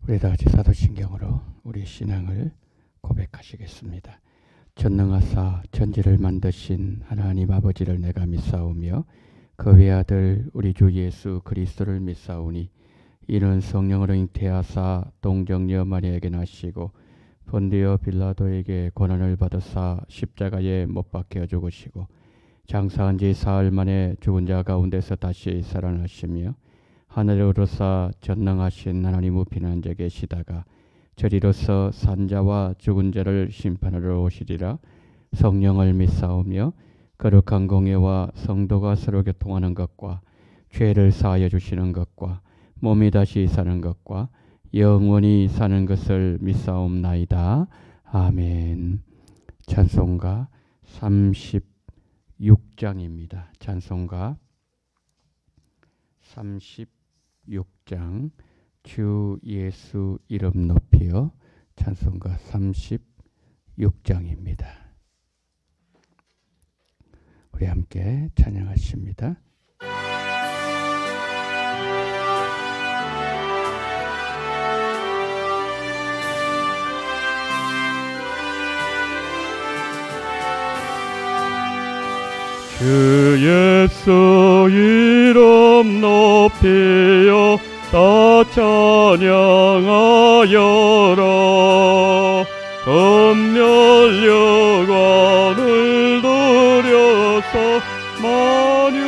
우리 다 같이 사도신경으로 우리 신앙을 고백하시겠습니다. 전능하사 천지를 만드신 하나님 아버지를 내가 믿사오며 그 외아들 우리 주 예수 그리스도를 믿사오니 이는 성령으로 잉태하사 동정녀 마리아에게 나시고 본디오 빌라도에게 고난을 받으사 십자가에 못 박혀 죽으시고 장사한 지 사흘 만에 죽은 자 가운데서 다시 살아나시며 하늘에 오르사 전능하신 하나님 우편 앉아 계시다가 저리로서 산자와 죽은 자를 심판하러 오시리라. 성령을 믿사오며 거룩한 공예와 성도가 서로 교통하는 것과 죄를 사하여 주시는 것과 몸이 다시 사는 것과 영원히 사는 것을 믿사옵나이다. 아멘. 찬송가 36장입니다. 찬송가 36장 주 예수 이름 높이요. 찬송가 36장입니다. 우리 함께 찬양하십니다. 주 예수 이름 높이요 다 찬양하여라. 검멸 여관을 들여서 만유의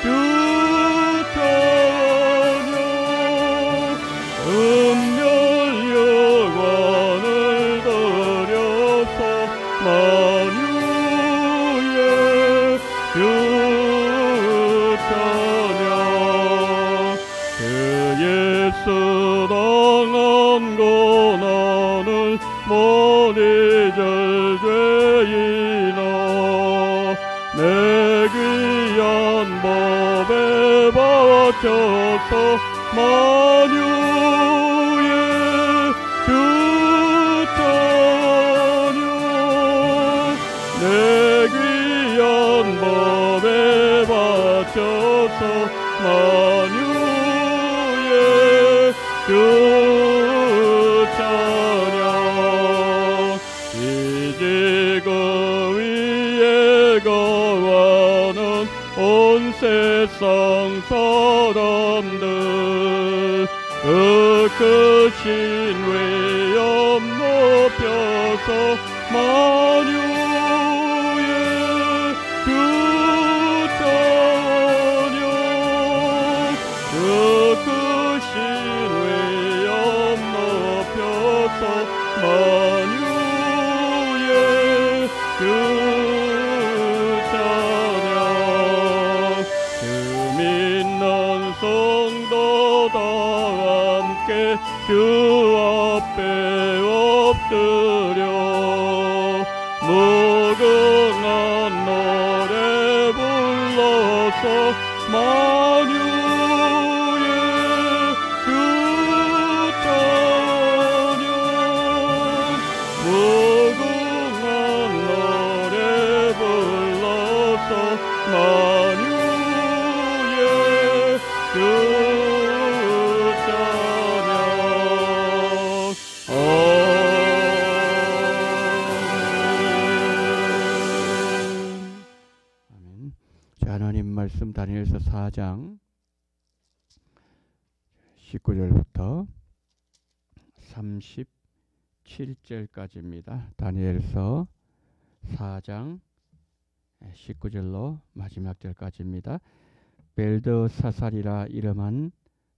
주 찬양. 검멸 여관을 들여서 만유의 주 찬양. 그 예수 당한 고난을 못 잊을 죄인아 내 귀한 법에 바쳐서 만유의 주 찬양. 내 귀한 법에 바쳐서 만유의 주 찬양. 이제 그 위에 거하는 온 세상 사람들 그 크신 위엄 높여서 만유의 주 찬양. 그 크신 위엄 높여서 만유의 주 찬양. 그 믿는 성도 다 함께 주 앞에 엎드려 무궁한 노래 불러서 만유의 주 찬양. 무궁한 노래 불러서 만유의 주 찬양. 아멘. 자, 하나님 말씀 다니엘서 4장 19절부터 37절까지입니다. 다니엘서 4장 19절로 마지막 절까지입니다. 벨드사살이라 이름한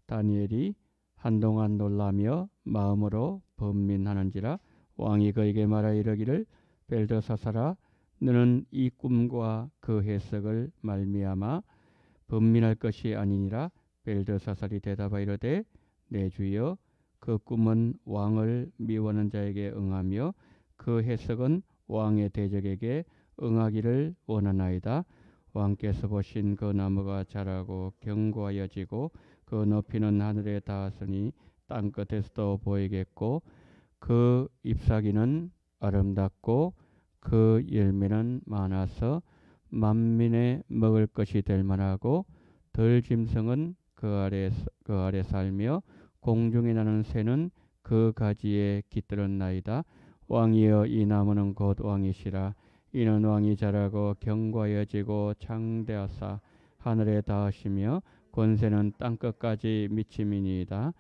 다니엘이 한동안 놀라며 마음으로 번민하는지라 왕이 그에게 말하여 이르기를 벨드사살아 너는 이 꿈과 그 해석을 말미암아 번민할 것이 아니니라. 벨드사살이 대답하여 이르되 내 주여 그 꿈은 왕을 미워하는 자에게 응하며 그 해석은 왕의 대적에게 응하기를 원하나이다. 왕께서 보신 그 나무가 자라고 견고하여지고 그 높이는 하늘에 닿았으니 땅끝에서도 보이겠고 그 잎사귀는 아름답고 그 열매는 많아서 만민의 먹을 것이 될 만하고 들짐승은 그 아래에서 그 아래 살며 공중에 나는 새는 그 가지에 깃들었나이다. 왕이여 이 나무는 곧 왕이시라. 이는 왕이 자라고 견고하여지고 창대하사 하늘에 닿으시며 권세는 땅끝까지 미침이니이다.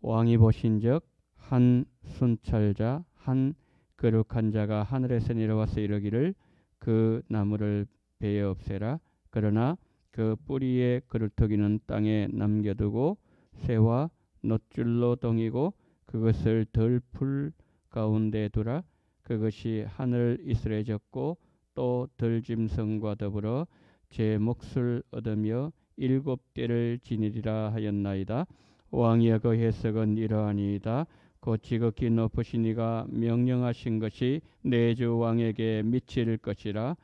왕이 보신즉 한 순찰자 한 거룩한 자가 하늘에서 내려와서 이르기를 그 나무를 베어 없애라. 그러나 그 뿌리의 그루터기는 땅에 남겨두고 새와 놋줄로 동이고 그것을 들풀 가운데 두라. 그것이 하늘 이슬에 젖고 또 들짐승과 더불어 제 몫을 얻으며 7대를 지니리라 하였나이다. 왕이여 그 해석은 이러하니이다. 곧 지극히 높으신 이가 명령하신 것이 내 주 왕에게 미칠 것이라.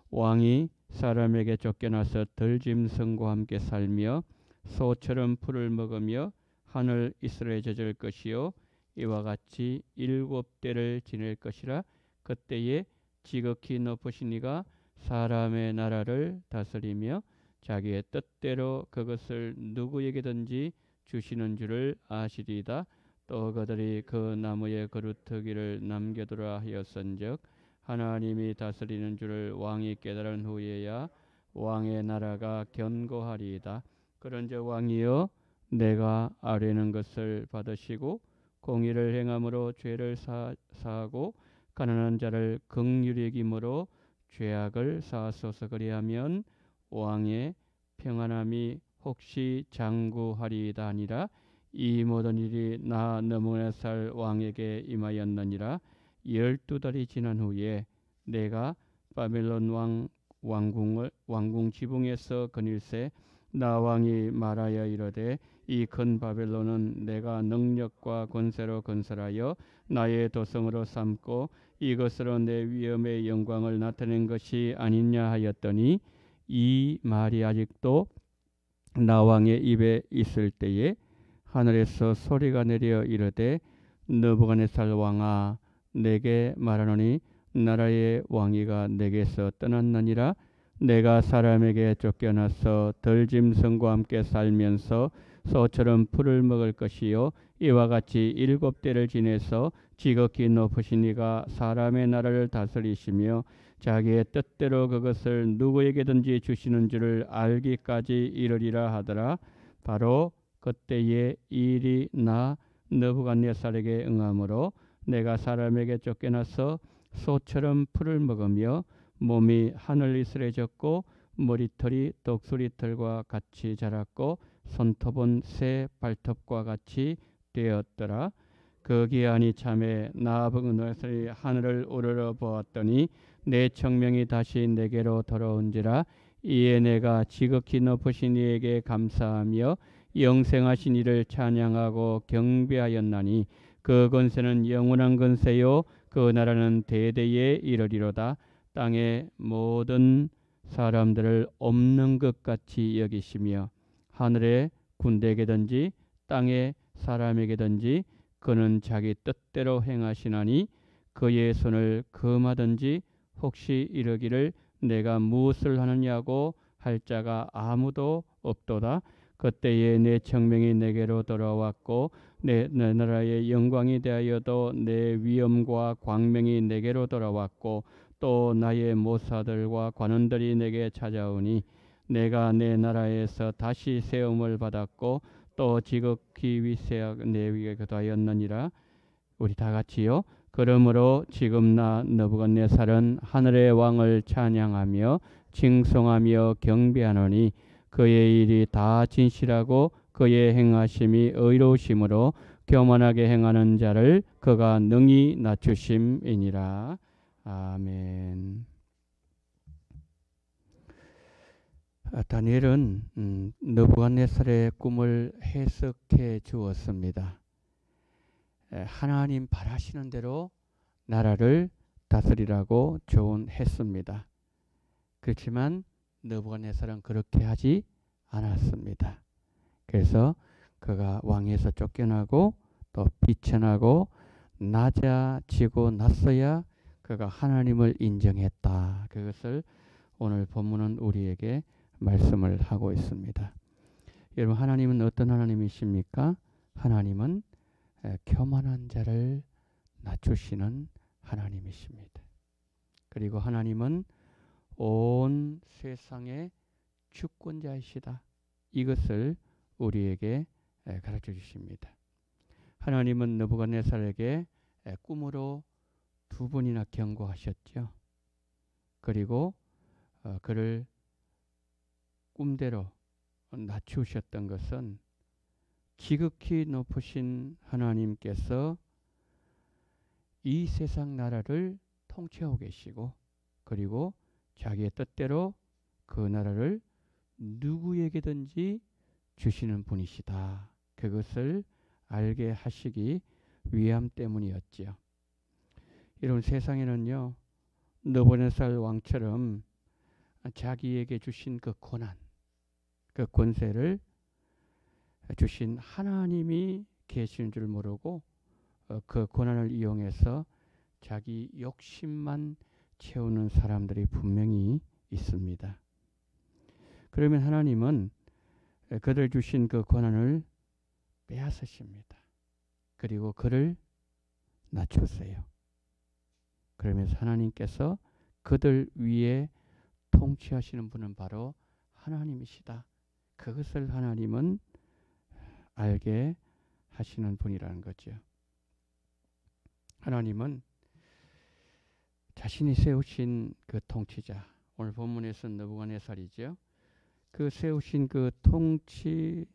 왕이 사람에게 쫓겨나서 들짐승과 함께 살며 소처럼 풀을 먹으며 하늘 이슬에 젖을 것이요 이와 같이 7대를 지낼 것이라. 그때에 지극히 높으신 이가 사람의 나라를 다스리며 자기의 뜻대로 그것을 누구에게든지 주시는 줄을 아시리이다. 또 그들이 그 나무의 그루터기를 남겨두라 하였은즉 하나님이 다스리는 줄을 왕이 깨달은 후에야 왕의 나라가 견고하리이다. 그런즉 왕이여 내가 아뢰는 것을 받으시고 공의를 행함으로 죄를 사하고 가난한 자를 긍휼히 여김으로 죄악을 사하소서. 그리하면 왕의 평안함이 혹시 장구하리이다 하니라. 이 모든 일이 나 느부갓네살 왕에게 임하였느니라. 12달이 지난 후에 내가 바벨론 왕궁 지붕에서 거닐새 나 왕이 말하여 이르되 이 큰 바벨론은 내가 능력과 권세로 건설하여 나의 도성으로 삼고 이것으로 내 위엄의 영광을 나타낸 것이 아니냐 하였더니 이 말이 아직도 나 왕의 입에 있을 때에 하늘에서 소리가 내려 이르되 느부갓네살 왕아 내게 말하노니 나라의 왕위가 내게서 떠났느니라. 내가 사람에게 쫓겨나서 들짐승과 함께 살면서 소처럼 풀을 먹을 것이요 이와 같이 7대를 지내서 지극히 높으신 이가 사람의 나라를 다스리시며 자기의 뜻대로 그것을 누구에게든지 주시는 줄을 알기까지 이르리라 하더라. 바로 그때의 일이 나 느부갓네살에게 응하므로 내가 사람에게 쫓겨나서 소처럼 풀을 먹으며 몸이 하늘 이슬에 젖고 머리털이 독수리털과 같이 자랐고 손톱은 새 발톱과 같이 되었더라. 그 기한이 참에 나부갓네살이 하늘을 우러러 보았더니 내 청명이 다시 내게로 돌아온지라. 이에 내가 지극히 높으신 이에게 감사하며 영생하신 이를 찬양하고 경배하였나니 그 권세는 영원한 권세요 그 나라는 대대에 이르리로다. 땅의 모든 사람들을 없는 것 같이 여기시며 하늘의 군대에게든지 땅의 사람에게든지 그는 자기 뜻대로 행하시나니 그의 손을 금하든지 혹시 이르기를 내가 무엇을 하느냐고 할 자가 아무도 없도다. 그때에 내 청명이 내게로 돌아왔고 내 나라의 영광이 대하여도 내 위엄과 광명이 내게로 돌아왔고 또 나의 모사들과 관원들이 내게 찾아오니 내가 내 나라에서 다시 세움을 받았고 또 지극히 위세하게 내 위에 거하였느니라. 우리 다 같이요. 그러므로 지금 나 느부갓네살은 하늘의 왕을 찬양하며 칭송하며 경배하노니 그의 일이 다 진실하고 그의 행하심이 의로우심으로 교만하게 행하는 자를 그가 능히 낮추심이니라. 아멘. 다니엘은 느부갓네살의 꿈을 해석해 주었습니다. 하나님 바라시는 대로 나라를 다스리라고 조언했습니다. 그렇지만 느부갓네살은 그렇게 하지 않았습니다. 그래서 그가 왕에서 쫓겨나고 또 비천하고 낮아지고 났어야 그가 하나님을 인정했다. 그것을 오늘 본문은 우리에게 말씀을 하고 있습니다. 여러분, 하나님은 어떤 하나님이십니까? 하나님은 교만한 자를 낮추시는 하나님이십니다. 그리고 하나님은 온 세상의 주권자이시다. 이것을 우리에게 가르쳐 주십니다. 하나님은 느부갓네살에게 꿈으로 2번이나 경고하셨죠. 그리고 그를 꿈대로 낮추셨던 것은 지극히 높으신 하나님께서 이 세상 나라를 통치하고 계시고, 그리고 자기의 뜻대로 그 나라를 누구에게든지 주시는 분이시다. 그것을 알게 하시기 위함 때문이었지요. 이런 세상에는요, 느부갓네살 왕처럼 자기에게 주신 그 권한, 그 권세를 주신 하나님이 계시는 줄 모르고 그 권한을 이용해서 자기 욕심만 채우는 사람들이 분명히 있습니다. 그러면 하나님은 그들 주신 그 권한을 빼앗으십니다. 그리고 그를 낮추세요. 그러면서 하나님께서 그들 위에 통치하시는 분은 바로 하나님이시다. 그것을 하나님은 알게 하시는 분이라는 거죠. 하나님은 자신이 세우신 그 통치자, 오늘 본문에서는 느부갓네살이죠. 그 세우신 그 통치자들에게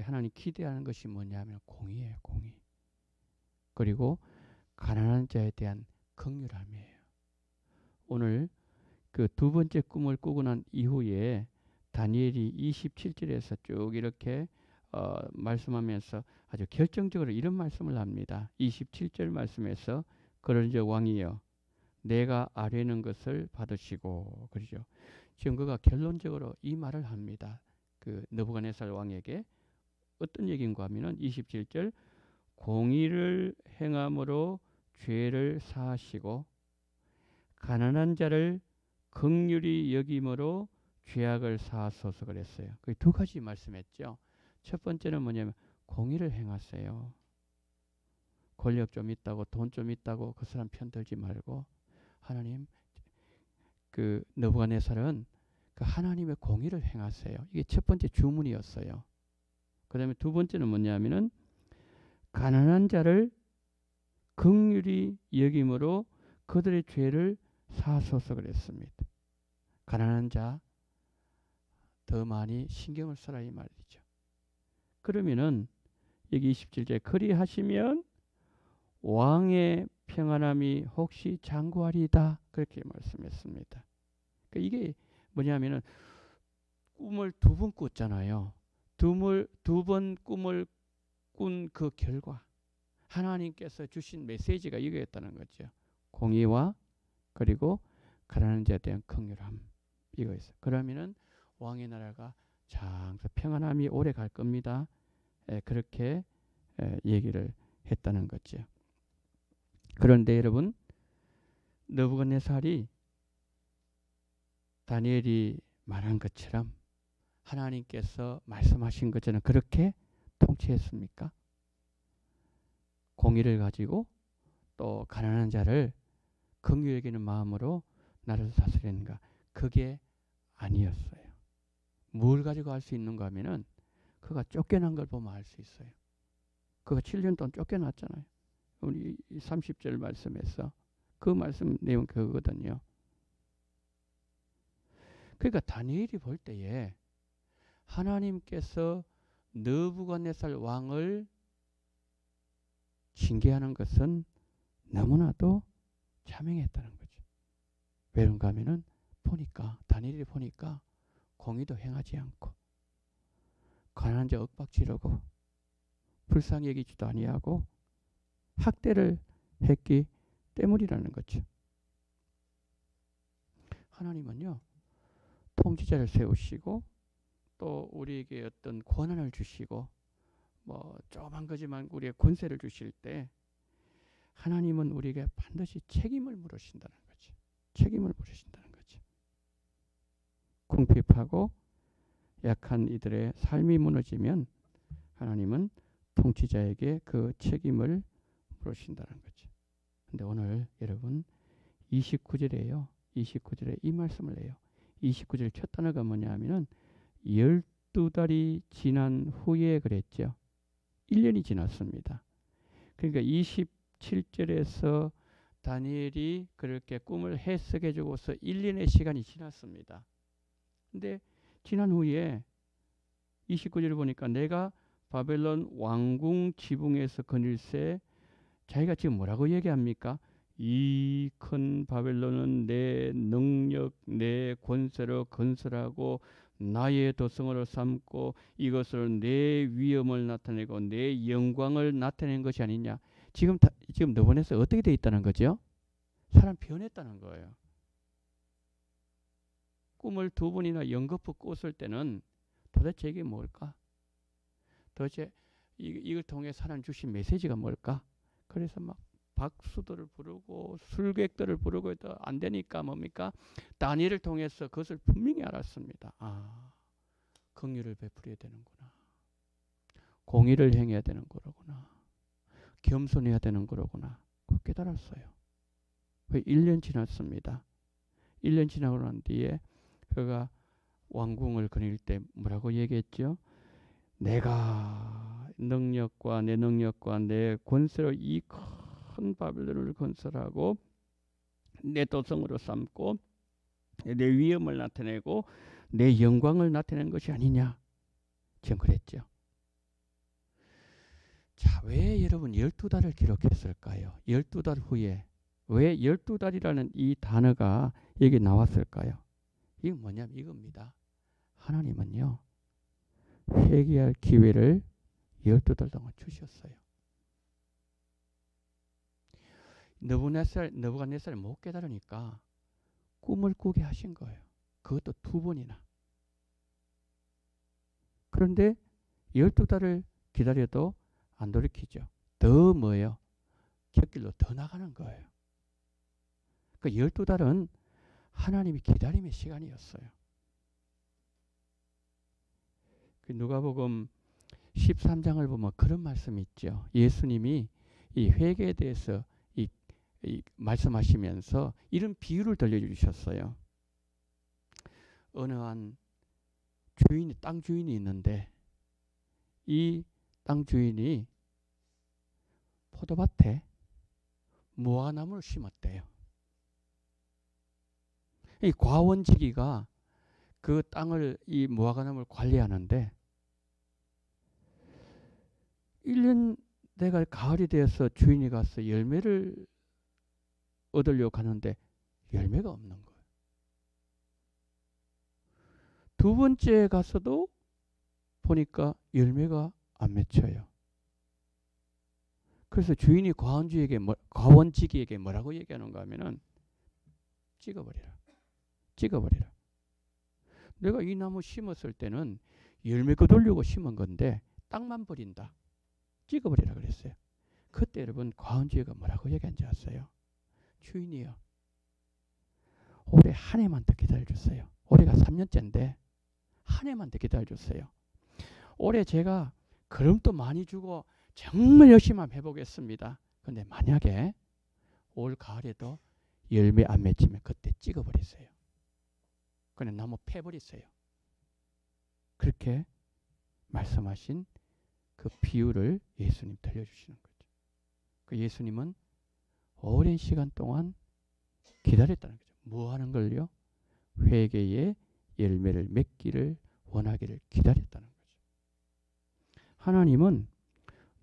하나님 기대하는 것이 뭐냐면 공의예요. 공의. 그리고 가난한 자에 대한 긍휼함이에요. 오늘 그 2번째 꿈을 꾸고 난 이후에 다니엘이 27절에서 쭉 이렇게 말씀하면서 아주 결정적으로 이런 말씀을 합니다. 27절 말씀에서 그런즉 왕이여 내가 아뢰는 것을 받으시고, 그러죠. 지금 그가 결론적으로 이 말을 합니다. 그 느부갓네살 왕에게 어떤 얘기인가 하면은 27절 공의를 행함으로 죄를 사하시고 가난한 자를 긍휼히 여김으로 죄악을 사하소서 그랬어요. 그 2가지 말씀했죠. 첫 번째는 뭐냐면 공의를 행하세요. 권력 좀 있다고 돈 좀 있다고 그 사람 편들지 말고 하나님, 그 느부갓네살은 그 하나님의 공의를 행하세요. 이게 첫 번째 주문이었어요. 그 다음에 2번째는 뭐냐면은 가난한 자를 긍휼히 여김으로 그들의 죄를 사하소서 그랬습니다. 가난한 자 더 많이 신경을 써라 이 말이죠. 그러면은 여기 27절에 그리하시면 왕의 평안함이 혹시 장구하리이다 그렇게 말씀했습니다. 그러니까 이게 뭐냐면은 꿈을 2번 꿨잖아요. 2번 꿈을 꾼 그 결과 하나님께서 주신 메시지가 이거였다는 거죠. 공의와 그리고 가난한 자에 대한 긍휼함 이거였어요. 그러면은 왕의 나라가 장서 평안함이 오래 갈 겁니다. 그렇게 얘기를 했다는 거죠. 그런데 여러분, 느부갓네살이 다니엘이 말한 것처럼 하나님께서 말씀하신 것처럼 그렇게 통치했습니까? 공의를 가지고 또 가난한 자를 긍휼히 여기는 마음으로 나라를 다스리는가? 그게 아니었어요. 뭘 가지고 알 수 있는가 하면은 그가 쫓겨난 걸 보면 알 수 있어요. 그가 7년 동안 쫓겨났잖아요. 우리 30절 말씀에서 그 말씀 내용 그거거든요. 그러니까 다니엘이 볼 때에 하나님께서 느부갓네살 왕을 징계하는 것은 너무나도 자명했다는 거죠. 왜 그런가 하면은 보니까 다니엘이 보니까 공의도 행하지 않고 가난한 자 억박지르고 불쌍히 여기지도 아니하고 학대를 했기 때문이라는 거죠. 하나님은요 통치자를 세우시고 또 우리에게 어떤 권한을 주시고 뭐 조그만 거지만 우리의 권세를 주실 때 하나님은 우리에게 반드시 책임을 물으신다는 거죠. 책임을 물으신다는 거죠. 궁핍하고 약한 이들의 삶이 무너지면 하나님은 통치자에게 그 책임을 물으신다는 거죠. 근데 오늘 여러분 29절에요. 29절에 이 말씀을 해요. 29절 첫 단어가 뭐냐 하면은 12달이 지난 후에 그랬죠. 1년이 지났습니다. 그러니까 27절에서 다니엘이 그렇게 꿈을 해석해 주고서 1년의 시간이 지났습니다. 근데 지난 후에 29절을 보니까 내가 바벨론 왕궁 지붕에서 거닐새 자기가 지금 뭐라고 얘기합니까? 이 큰 바벨론은 내 능력, 내 권세로 건설하고 나의 도성으로 삼고 이것으로 내 위엄을 나타내고 내 영광을 나타낸 것이 아니냐. 지금 너번에서 어떻게 돼 있다는 거죠? 사람 변했다는 거예요. 꿈을 두 번이나 연거푸 꿨을 때는 도대체 이게 뭘까? 도대체 이걸 통해 하나님 주신 메시지가 뭘까? 그래서 막 박수들을 부르고 술객들을 부르고 해도 안 되니까 뭡니까? 다니엘을 통해서 그것을 분명히 알았습니다. 아, 긍휼을 베풀어야 되는구나. 공의를 행해야 되는 거로구나. 겸손해야 되는 거로구나. 그걸 깨달았어요. 1년 지났습니다. 1년 지나고 난 뒤에 그가 왕궁을 거닐 때 뭐라고 얘기했죠? 내가 능력과 내 권세로 이 큰 바벨론을 건설하고 내 도성으로 삼고 내 위엄을 나타내고 내 영광을 나타낸 것이 아니냐. 지금 그랬죠. 자, 왜 여러분 12달을 기록했을까요? 12달 후에 왜 12달이라는 이 단어가 여기 나왔을까요? 이게 뭐냐면 이겁니다. 하나님은요, 회개할 기회를 12달 동안 주셨어요. 느부갓네살이 못 깨달으니까 꿈을 꾸게 하신 거예요. 그것도 2번이나. 그런데 12달을 기다려도 안 돌이키죠. 더 뭐예요? 곁길로 더 나가는 거예요. 그 12달은 하나님이 기다림의 시간이었어요. 그 누가복음 13장을 보면 그런 말씀이 있죠. 예수님이 이 회개에 대해서 말씀하시면서 이런 비유를 들려주셨어요. 어느 한 땅 주인이 있는데 이 땅 주인이 포도밭에 무화과나무를 심었대요. 이 과원지기가 그 땅을 이 무화과나무를 관리하는데 1년 내가 가을이 되어서 주인이 가서 열매를 얻으려고 가는데 열매가 없는 거예요. 2번째 가서도 보니까 열매가 안 맺혀요. 그래서 주인이 과원지기에게 뭐라고 얘기하는가 하면은 찍어버리라. 내가 이 나무 심었을 때는 열매 거두려고 심은 건데 땅만 버린다. 찍어버리라 그랬어요. 그때 여러분 과원지기가 뭐라고 얘기한지 아세요? 주인이요, 올해 한 해만 더 기다려주세요. 올해가 3년째인데 한 해만 더 기다려주세요. 올해 제가 걸음도 많이 주고 정말 열심히 한번 해보겠습니다. 근데 만약에 올 가을에도 열매 안 맺히면 그때 찍어버리세요. 그냥 나무 패버리세요. 그렇게 말씀하신 그 비유를 예수님 들려주시는 거죠. 그 예수님은 오랜 시간 동안 기다렸다는 거죠. 뭐 하는 걸요? 회개의 열매를 맺기를 원하기를 기다렸다는 거죠. 하나님은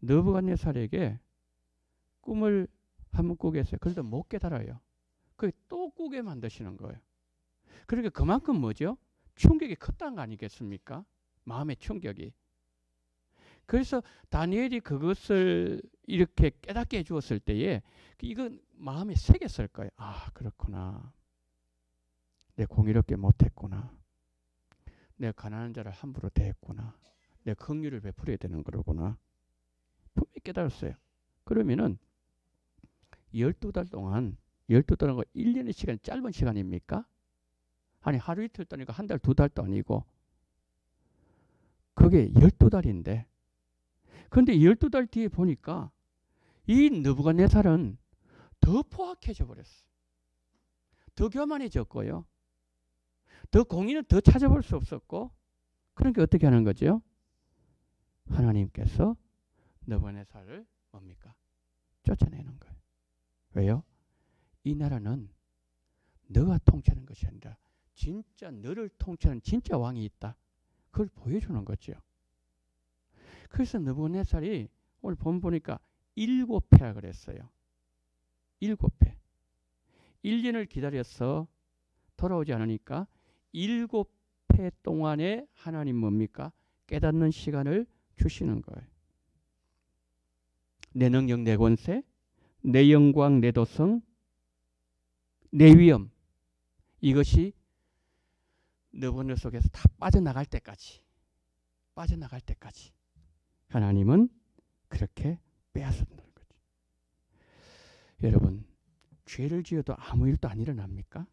느부갓네살에게 꿈을 한번 꾸게 했어요. 그래도 못 깨달아요. 그게 또 꾸게 만드시는 거예요. 그러니까 그만큼 뭐죠? 충격이 컸다는 거 아니겠습니까? 마음의 충격이. 그래서 다니엘이 그것을 이렇게 깨닫게 해주었을 때에 이건 마음에 새겼을 거예요. 아, 그렇구나. 내 공의롭게 못했구나. 내가 가난한 자를 함부로 대했구나. 내가 긍휼을 베풀어야 되는 거로구나. 분명히 깨달았어요. 그러면은 12달 동안 12달은 1년의 시간이 짧은 시간입니까? 아니 하루 이틀도 아니고 한 달, 2달도 아니고 그게 12달인데 그런데 12달 뒤에 보니까 이 느부갓네살은 더 포악해져 버렸어. 더 교만해졌고요. 더 공의는 더 찾아볼 수 없었고 그러니까 어떻게 하는 거죠? 하나님께서 느부갓네살을 뭡니까? 쫓아내는 거예요. 왜요? 이 나라는 너가 통치하는 것이 아니라 진짜 너를 통치하는 진짜 왕이 있다. 그걸 보여주는 거죠. 그래서 느부갓네살이 오늘 본 보니까 7패라 그랬어요. 7패. 1년을 기다려서 돌아오지 않으니까 7패 동안에 하나님 뭡니까? 깨닫는 시간을 주시는 거예요. 내 능력, 내 권세, 내 영광, 내 도성, 내 위엄 이것이 느부갓네살 속에서 다 빠져나갈 때까지 하나님은 그렇게 빼앗는다는 거죠. 여러분 죄를 지어도 아무 일도 안 일어납니까?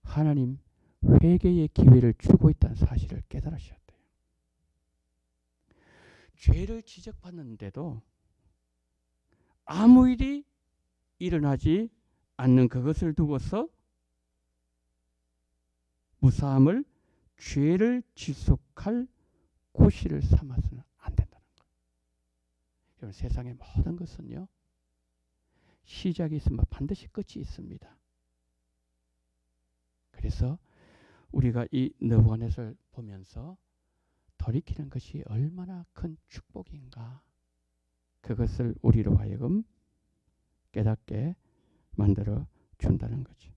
하나님 회개의 기회를 주고 있다는 사실을 깨달으셔야 돼요. 죄를 지적받는데도 아무 일이 일어나지 않는 그것을 두고서 무사함을 죄를 지속할 고시를 삼아서는 안 된다는 거예요. 여러분 세상의 모든 것은요. 시작이 있으면 반드시 끝이 있습니다. 그래서 우리가 이 느부갓네살 보면서 돌이키는 것이 얼마나 큰 축복인가. 그것을 우리로 하여금 깨닫게 만들어 준다는 거죠.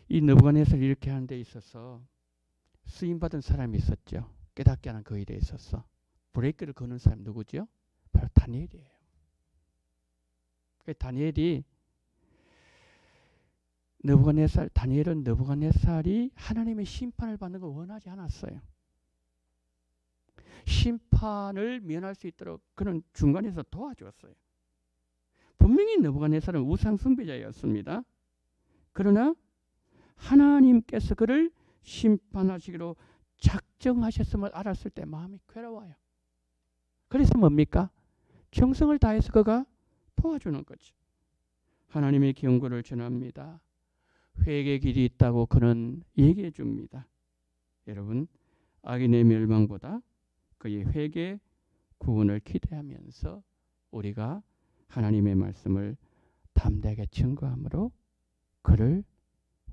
이 느부갓네살이 이렇게 하는 데 있어서 쓰임받은 사람이 있었죠. 깨닫게 하는 그 일에 있어서. 브레이크를 거는 사람 누구죠? 바로 다니엘이에요. 다니엘은 느부갓네살이 하나님의 심판을 받는 걸 원하지 않았어요. 심판을 면할 수 있도록 그는 중간에서 도와주었어요. 분명히 느부갓네살은 우상 숭배자였습니다. 그러나 하나님께서 그를 심판하시기로 작정하셨음을 알았을 때 마음이 괴로워요. 그래서 뭡니까? 정성을 다해서 그가 도와주는 거죠. 하나님의 경고를 전합니다. 회개의 길이 있다고 그는 얘기해 줍니다. 여러분 악인의 멸망보다 그의 회개 구원을 기대하면서 우리가 하나님의 말씀을 담대하게 증거함으로 그를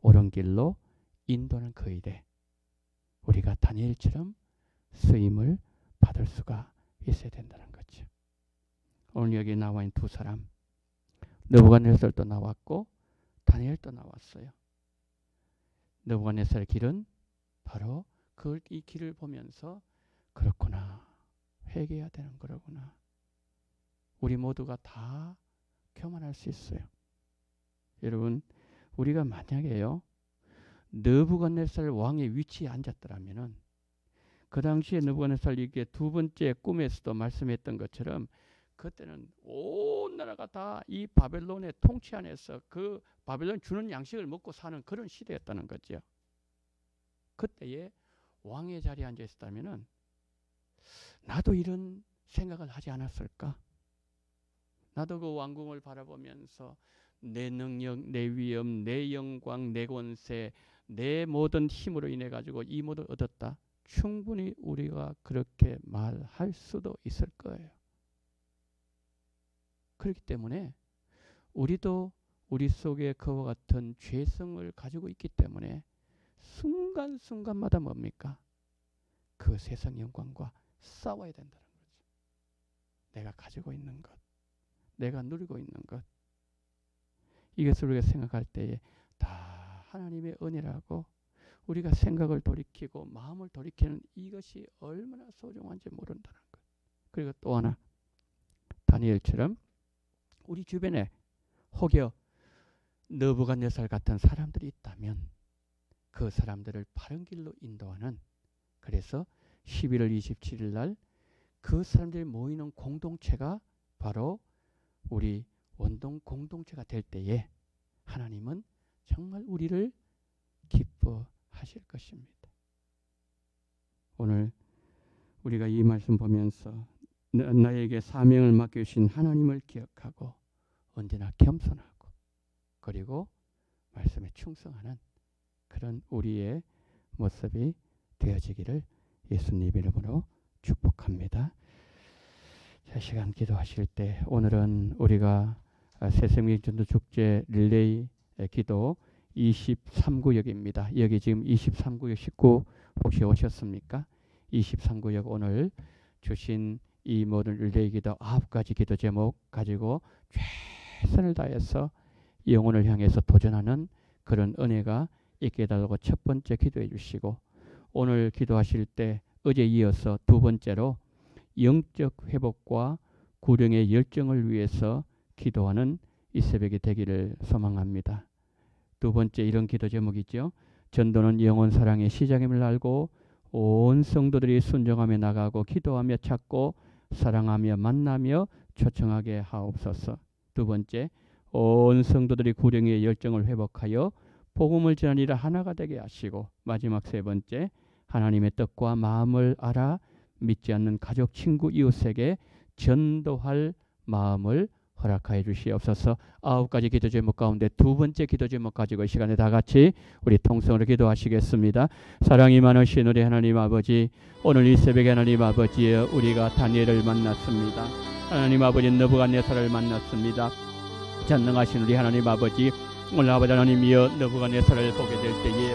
옳은 길로 인도하는 그 일에 우리가 다니엘처럼 쓰임을 받을 수가 있어야 된다는 거죠. 오늘 여기 나와 있는 두 사람 느부갓네살도 나왔고 다니엘도 나왔어요. 느부갓네살의 길은 바로 이 길을 보면서 그렇구나. 회개해야 되는 거로구나. 우리 모두가 다 교만할 수 있어요. 여러분 우리가 만약에요. 느부갓네살 왕의 위치에 앉았더라면은 그 당시에 느부갓네살 이게 두 번째 꿈에서도 말씀했던 것처럼 그때는 온 나라가 다 이 바벨론의 통치 안에서 그 바벨론 주는 양식을 먹고 사는 그런 시대였다는 거죠. 그때에 왕의 자리에 앉아 있었다면은 나도 이런 생각을 하지 않았을까? 나도 그 왕궁을 바라보면서 내 능력, 내 위엄, 내 영광, 내 권세, 내 모든 힘으로 인해 가지고 이 모두 얻었다. 충분히 우리가 그렇게 말할 수도 있을 거예요. 그렇기 때문에 우리도 우리 속에 그와 같은 죄성을 가지고 있기 때문에 순간순간마다 뭡니까? 그 세상 영광과 싸워야 된다는 거죠. 내가 가지고 있는 것, 내가 누리고 있는 것, 이것을 우리가 생각할 때에 다 하나님의 은혜라고 우리가 생각을 돌이키고 마음을 돌이키는 이것이 얼마나 소중한지 모른다는 것. 그리고 또 하나 다니엘처럼 우리 주변에 혹여 느부갓네살 같은 사람들이 있다면 그 사람들을 바른 길로 인도하는, 그래서 11월 27일 날 그 사람들이 모이는 공동체가 바로 우리 원동 공동체가 될 때에 하나님은 정말 우리를 기뻐하실 것입니다. 오늘 우리가 이 말씀 보면서 나에게 사명을 맡겨주신 하나님을 기억하고 언제나 겸손하고 그리고 말씀에 충성하는 그런 우리의 모습이 되어지기를 예수님 이름으로 축복합니다. 자, 시간 기도하실 때 오늘은 우리가 새생명 전도축제 릴레이 기도 23구역입니다. 여기 지금 23구역 식구 혹시 오셨습니까? 23구역 오늘 주신 이 모든 릴레이 기도 9가지 기도 제목 가지고 최선을 다해서 영혼을 향해서 도전하는 그런 은혜가 있게 해달라고 첫 번째 기도해 주시고, 오늘 기도하실 때 어제 이어서 두 번째로 영적 회복과 구령의 열정을 위해서 기도하는 이 새벽이 되기를 소망합니다. 두 번째 이런 기도 제목이죠. 전도는 영혼 사랑의 시작임을 알고 온 성도들이 순종하며 나가고 기도하며 찾고 사랑하며 만나며 초청하게 하옵소서. 두 번째, 온 성도들이 구령의 열정을 회복하여 복음을 전하는 일에 하나가 되게 하시고, 마지막 세 번째, 하나님의 뜻과 마음을 알아 믿지 않는 가족, 친구, 이웃에게 전도할 마음을 허락하여 주시옵소서. 9가지 기도 제목 가운데 두 번째 기도 제목 가지고 이 시간에 다 같이 우리 통성으로 기도하시겠습니다. 사랑이 많으신 우리 하나님 아버지, 오늘 이 새벽에 하나님 아버지 우리가 다니엘을 만났습니다. 하나님 아버지 느부갓네살을 만났습니다. 전능하신 우리 하나님 아버지, 오늘 아버지 하나님이여 느부갓네살을 보게 될 때에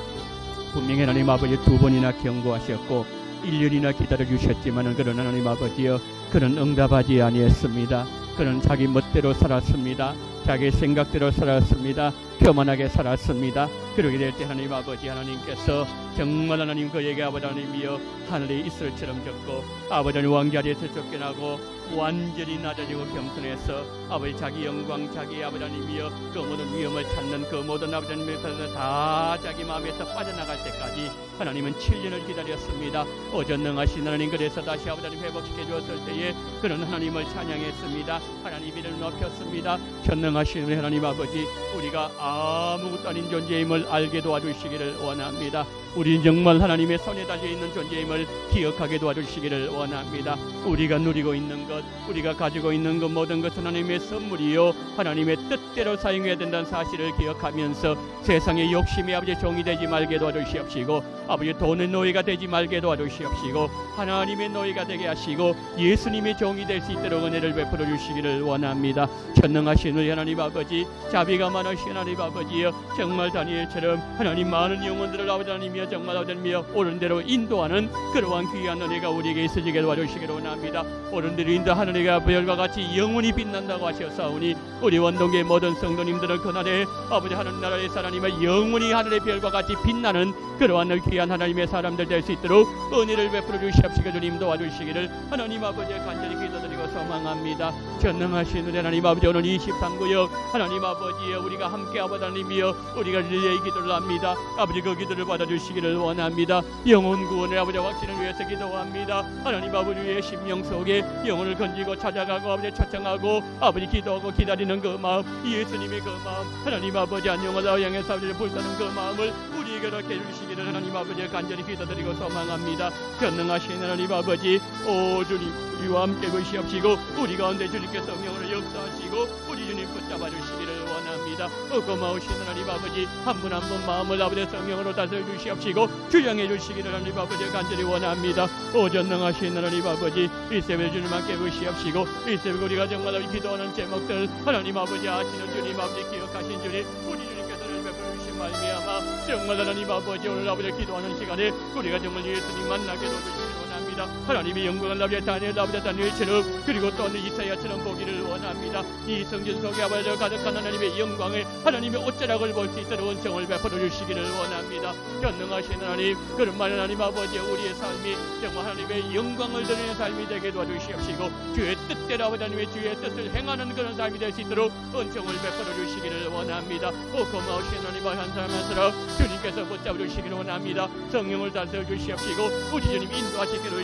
분명히 하나님 아버지 두 번이나 경고하셨고 1년이나 기다려주셨지만 그런 하나님 아버지여 그는 응답하지 아니했습니다. 그는 자기 멋대로 살았습니다. 자기 생각대로 살았습니다. 교만하게 살았습니다. 그러게 될 때 하나님 아버지 하나님께서 정말 하나님 그에게 아버지 하나님이여 하늘에 이슬처럼 졌고 아버지 하나님 왕자리에서 쫓겨나고 완전히 낮아지고 겸손해서 아버지 자기 영광 자기 아버지 하나님이여 그 모든 위험을 찾는 그 모든 아버지 하나님께서 다 자기 마음에서 빠져나갈 때까지 하나님은 7년을 기다렸습니다. 오전능하신 하나님, 그래서 다시 아버지 하나님 회복시켜 주었을 때에 그는 하나님을 찬양했습니다. 하나님 이름을 높였습니다. 전능하신 우리 하나님 아버지, 우리가 아무것도 아닌 존재임을 알게 도와주시기를 원합니다. 우리는 정말 하나님의 손에 달려있는 존재임을 기억하게 도와주시기를 원합니다. 우리가 누리고 있는 것, 우리가 가지고 있는 것 모든 것은 하나님의 선물이요 하나님의 뜻대로 사용해야 된다는 사실을 기억하면서 세상의 욕심의 아버지 종이 되지 말게 도와주시옵시고, 아버지 돈의 노예가 되지 말게 도와주시옵시고, 하나님의 노예가 되게 하시고 예수님의 종이 될 수 있도록 은혜를 베풀어 주시기를 원합니다. 전능하신 우리 하나님 아버지, 자비가 많으신 하나님 아버지여, 정말 다니엘처럼 하나님 많은 영혼들을 아버지 하나님이여 정말 아버지 하나님이여 옳은 대로 인도하는 그러한 귀한 은혜가 우리에게 있으시게 도와주시기를 원합니다. 옳은 대로 인도하는 은혜가 별과 같이 영원히 빛난다고 하셨사오니 우리 원동교의 모든 성도님들은 그날에 아버지 하나님 나라의 하나님의 영원히 하늘의 별과 같이 빛나는 그러한 귀한 하나님의 사람들 될 수 있도록 은혜를 베풀어 주시옵시고 주님 도와주시기를 하나님 아버지의 간절히 기도드리고 소망합니다. 전능하신 우리 하나님 아버지, 오늘 23구역 하나님 아버지여 우리가 함께 아버지 하나님이여 우리가 릴레이 기도를 합니다. 아버지 그 기도를 받아주시기를 원합니다. 영혼 구원의 아버지 확신을 위해서 기도합니다. 하나님 아버지의 심령 속에 영혼을 건지고 찾아가고 아버지 초청하고 아버지 기도하고 기다리는 그 마음, 예수님의 그 마음, 하나님 아버지 안녕을 향해서 아버지를 불타는 그 마음을 우리에게 이렇게 해주시기를 하나님 아버지의 간절히 기도드리고 소망합니다. 전능하신 하나님 아버지, 오 주님 우리와 함께 계시옵시고 우리 가운데 주님께서 성령으로 역사하시고 우리 주님 붙잡아 주시기를 원합니다. 고마우신 하나님 아버지, 한 분 한 분 마음을 아버지 성령으로 다스려 주시옵시고 주장해 주시기를 하나님 아버지 간절히 원합니다. 오 전능하신 하나님 아버지, 이 새벽 주님 함께 계시옵시고 이 새벽 우리가 정말 기도하는 제목들 하나님 아버지 아시는 주님 아버지 기억하신 주님 우리 주님께서는 베풀어 주신 말미암아 정말 하나님 아버지 오늘 아버지 기도하는 시간에 우리가 정말 예수님 만나게 도와주시기를 원합니다. 하나님의 영광을 아버지 다니엘처럼 그리고 또 이사야처럼 보기를 원합니다. 이 성전 속에 아버지 가득한 하나님의 영광을 하나님의 옷자락을 볼 수 있도록 은총을 베풀어 주시기를 원합니다. 전능하신 하나님, 그런 말 하나님 아버지 우리의 삶이 정말 하나님의 영광을 드리는 삶이 되게 도와주시옵시고 주의 뜻대로 아버지 하나님의 주의 뜻을 행하는 그런 삶이 될 수 있도록 은총을 베풀어 주시기를 원합니다. 고마우신 하나님 한 사람 한 사람 주님께서 붙잡아 주시기를 원합니다. 성령을 다스려 주시옵시고 우리 주님 인도하시기를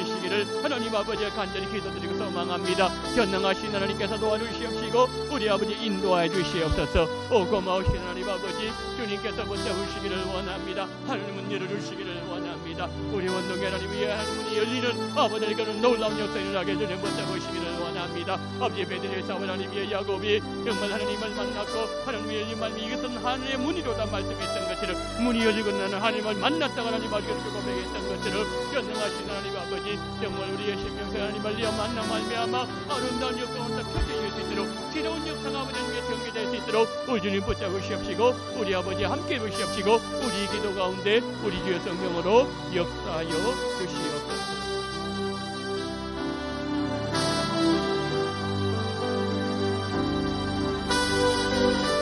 하나님 아버지의 간절히 기도드리고 소망합니다. 전능하신 하나님께서 도와주시옵시고 우리 아버지 인도하여 주시옵소서. 고마우신 하나님 아버지, 주님께서 붙잡으시기를 원합니다. 하나님은 열어주시기를 원합니다. 원합니다. 우리 원동의 하나님 위에 하나님 문이 열리는 아버지께는 놀라운 역사 일어나게 주님 붙잡으시기를 원합니다. 아버지 베드로의 사울 하나님 위에 야곱이 정말 하나님을 만났고 하나님의 열린 말씀이 이것은 하늘의 문이로다 말씀했던 것처럼 문이 열리고 나는 하나님을 만났다가 하나님 아버지를 고백했던 것처럼 전능하신 하나님 아버지 정말 우리의 생명생 하나님을 위하여 만나 말미암아 아름다운 역사가 펼쳐질 수 있도록 새로운 역사가 아버지를 위해 전개될 수 있도록 우리 주님 붙잡으시옵시고 우리 아버지 함께 보시옵시고 우리 기도 가운데 우리 주의 성령으로 역사하여 주시옵소서.